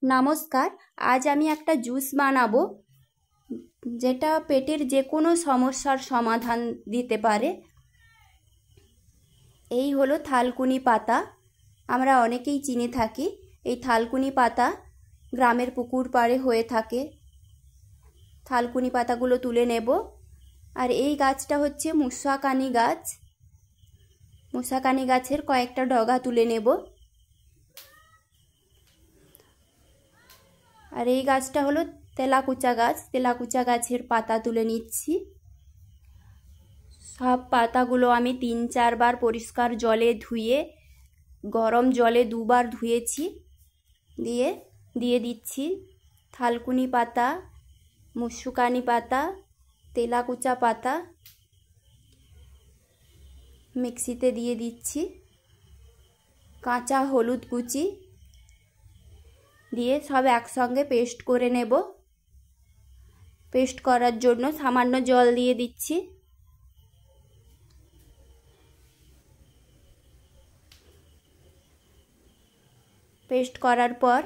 নমস্কার। আজ আমি একটা জুস বানাবো যেটা পেটের যে কোনো সমস্যার সমাধান দিতে পারে। এই হলো থালকুনি পাতা। আমরা অনেকেই চিনে থাকি। এই থালকুনি পাতা গ্রামের পুকুর পাড়ে হয়ে থাকে। থালকুনি পাতাগুলো তুলে নেব। আর এই গাছটা হচ্ছে মূসাকানি গাছ। মূসাকানি গাছের কয়েকটা ডগা তুলে নেব। আর এই গাছটা হলো তেলাকুচা গাছ। তেলাকুচা গাছের পাতা তুলে নিচ্ছি। সব পাতাগুলো আমি 3-4 বার পরিষ্কার জলে ধুয়ে, গরম জলে 2 বার ধুয়েছি। দিয়ে দিচ্ছি থালকুনি পাতা, মূসাকানি পাতা, তেলাকুচা পাতা। মিক্সিতে দিয়ে দিচ্ছি কাঁচা হলুদ কুচি, দিয়ে সব একসঙ্গে পেস্ট করে নেব। পেস্ট করার জন্য সামান্য জল দিয়ে দিচ্ছি। পেস্ট করার পর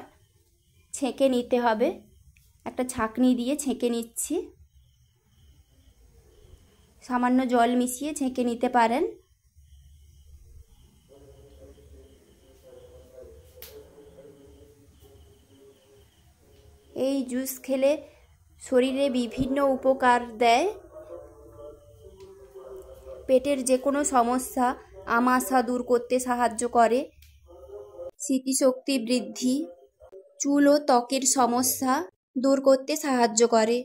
ছেঁকে নিতে হবে। একটা ছাঁকনি দিয়ে ছেঁকে নিচ্ছি। সামান্য জল মিশিয়ে ছেঁকে নিতে পারেন। এই জুস খেলে শরীরে বিভিন্ন উপকার দেয়। পেটের যে কোনো সমস্যা, আমাশা দূর করতে সাহায্য করে। স্মৃতিশক্তি বৃদ্ধি, চুল ও ত্বকের সমস্যা দূর করতে সাহায্য করে।